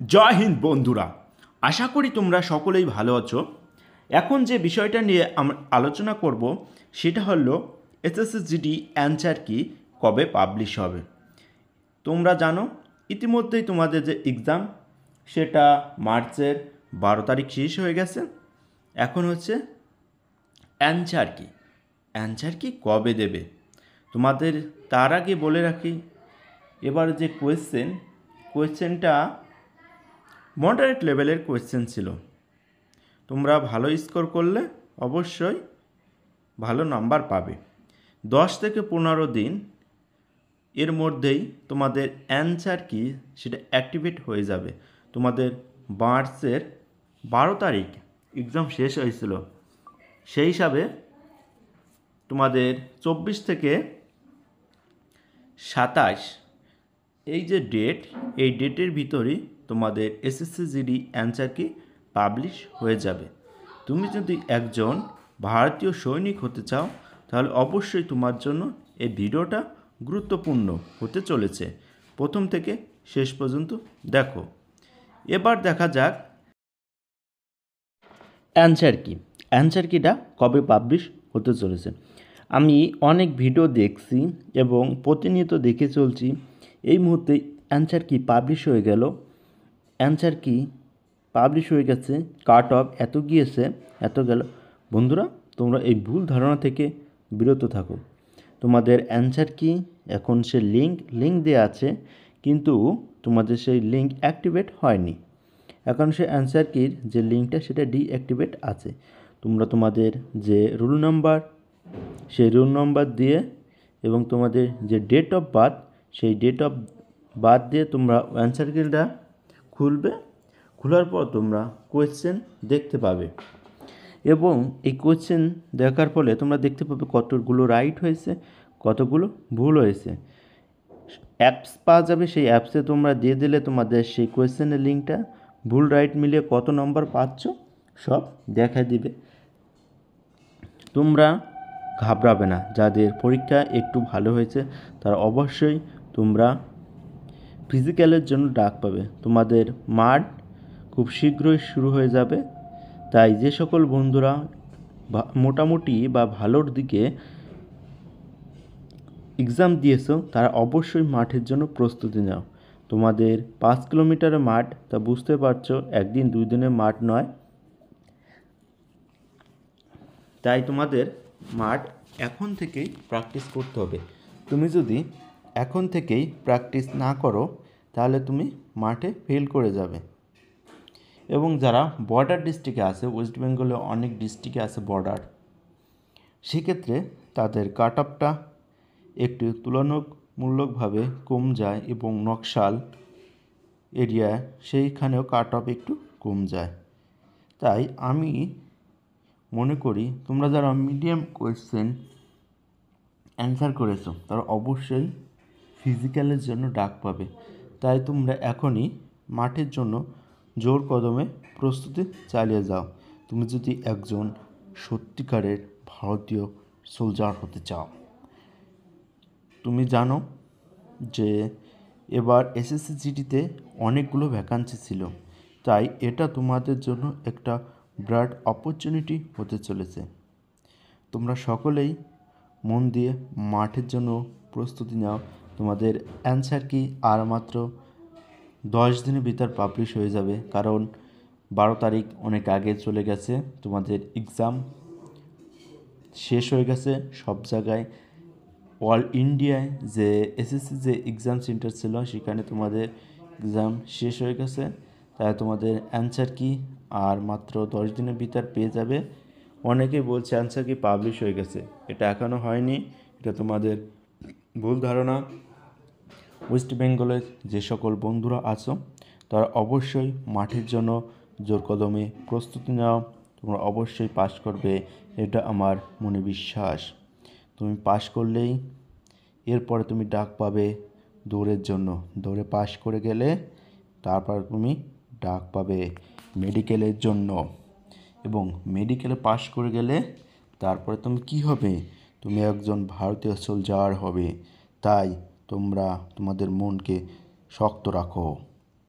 জয় হিন্দ বন্ধুরা, আশা করি তোমরা সকলেই ভালো আছো। এখন যে বিষয়টা নিয়ে আমরা আলোচনা করব সেটা হলো এসএসসি জিডি অ্যানসার কি কবে পাবলিশ হবে। তোমরা জানো ইতিমধ্যেই তোমাদের যে এক্সাম সেটা মার্চের 12 তারিখ শেষ হয়ে গেছে। এখন হচ্ছে অ্যানসার কি কবে দেবে তোমাদের। তার আগে বলে রাখি, এবার যে কোয়েশ্চেনটা মডারেট লেভেলের কোয়েশ্চেন ছিল। তোমরা ভালো স্কোর করলে অবশ্যই ভালো নাম্বার পাবে। 10 থেকে 15 দিন এর মধ্যেই তোমাদের অ্যানসার কি সেটা অ্যাক্টিভেট হয়ে যাবে। তোমাদের মার্চের 12 তারিখ এক্সাম শেষ হয়েছিল, সেই হিসাবে তোমাদের 24 থেকে 27 এই যে ডেট, এই ডেটের ভিতরেই তোমাদের এসএসসি জিডি অ্যানসার কি পাবলিশ হয়ে যাবে। তুমি যদি একজন ভারতীয় সৈনিক হতে চাও তাহলে অবশ্যই তোমার জন্য এই ভিডিওটা গুরুত্বপূর্ণ হতে চলেছে। প্রথম থেকে শেষ পর্যন্ত দেখো। এবার দেখা যাক অ্যানসার কিটা কবে পাবলিশ হতে চলেছে। আমি অনেক ভিডিও দেখছি এবং প্রতিনিয়ত দেখে চলছি। এই মুহূর্তে অ্যানসার কি পাবলিশ হয়ে গেল, অ্যানসার কি পাবলিশ হয়ে গেছে, কাট অফ এত গিয়েছে, এত গেল। বন্ধুরা, তোমরা এই ভুল ধারণা থেকে বিরত থাকো। তোমাদের অ্যানসার কি এখন সে লিঙ্ক দেওয়া আছে, কিন্তু তোমাদের সেই লিঙ্ক অ্যাক্টিভেট হয়নি। এখন সে অ্যানসার কির যে লিঙ্কটা সেটা ডিঅ্যাক্টিভেট আছে। তোমরা তোমাদের যে রোল নাম্বার, সেই রোল নাম্বার দিয়ে এবং তোমাদের যে ডেট অফ বার্থ, সেই ডেট অফ বার্থ দিয়ে তোমরা অ্যানসার কিটা খুলবে। খোলার পর তোমরা কোয়েশ্চেন দেখতে পাবে এবং এই কোয়েশ্চেন দেখার ফলে তোমরা দেখতে পাবে কতগুলো রাইট হয়েছে, কতগুলো ভুল হয়েছে। অ্যাপস পাওয়া যাবে, সেই অ্যাপসে তোমরা দিয়ে দিলে তোমাদের সেই কোয়েশ্চেনের লিঙ্কটা ভুল রাইট মিলিয়ে কত নম্বর পাচ্ছ সব দেখা দিবে। তোমরা ঘাবড়াবে না। যাদের পরীক্ষা একটু ভালো হয়েছে তারা অবশ্যই তোমরা ফিজিক্যালের জন্য ডাক পাবে। তোমাদের মাঠ খুব শীঘ্রই শুরু হয়ে যাবে। তাই যে সকল বন্ধুরা মোটামুটি বা ভালোর দিকে এক্সাম দিয়েছো তারা অবশ্যই মাঠের জন্য প্রস্তুতি নাও। তোমাদের 5 কিলোমিটারের মাঠ, তা বুঝতে পারছো, একদিন 2 দিনের মাঠ নয়। তাই তোমাদের মাঠ এখন থেকেই প্র্যাকটিস করতে হবে। তুমি যদি এখন থেকেই প্র্যাকটিস না করো তাহলে তুমি মাঠে ফেল করে যাবে। এবং যারা বর্ডার ডিস্ট্রিক্টে আছে, ওয়েস্ট বেঙ্গলে অনেক ডিস্ট্রিক্টে আছে বর্ডার, সেক্ষেত্রে তাদের কাট অফটা একটু তুলনামূলকভাবে কম যায় এবং নকশাল এরিয়া সেইখানেও কাট অফ একটু কম যায়। তাই আমি মনে করি তোমরা যারা মিডিয়াম কোয়েশ্চেন অ্যান্সার করেছো তারা অবশ্যই ফিজিক্যালের জন্য ডাক পাবে। তাই তোমরা এখনই মাঠের জন্য জোর কদমে প্রস্তুতি চালিয়ে যাও। তুমি যদি একজন সত্যিকারের ভারতীয় সোলজার হতে চাও। তুমি জানো যে এবার এসএসসি জিডিতে অনেকগুলো ভ্যাকান্সি ছিল, তাই এটা তোমাদের জন্য একটা বিরাট অপরচুনিটি হতে চলেছে। তোমরা সকলেই মন দিয়ে মাঠের জন্য প্রস্তুতি নাও। তোমাদের অ্যানসার কি আর মাত্র 10 দিনের ভিতর পাবলিশ হয়ে যাবে, কারণ 12 তারিখ অনেক আগে চলে গেছে। তোমাদের এক্সাম শেষ হয়ে গেছে সব জায়গায়। অল ইন্ডিয়ায় যে এসএসসি যে এক্সাম সেন্টার ছিল সেখানে তোমাদের এক্সাম শেষ হয়ে গেছে। তাই তোমাদের অ্যানসার কি আর মাত্র 10 দিনের ভিতর পেয়ে যাবে। অনেকেই বলছে অ্যানসার কি পাবলিশ হয়ে গেছে, এটা এখনও হয়নি, এটা তোমাদের ভুল ধারণা। ওয়েস্ট বেঙ্গলের যে সকল বন্ধুরা আছো তারা অবশ্যই মাঠের জন্য জোর কদমে প্রস্তুতি নাও। তোমরা অবশ্যই পাস করবে, এটা আমার মনে বিশ্বাস। তুমি পাস করলেই এরপরে তুমি ডাক পাবে দৌড়ের জন্য। দৌড়ে পাস করে গেলে তারপর তুমি ডাক পাবে মেডিকেলের জন্য, এবং মেডিকেলে পাস করে গেলে তারপরে তুমি কি হবে, তুমি একজন ভারতীয় সোলজার হবে। তাই তোমরা তোমাদের মনকে শক্ত রাখো।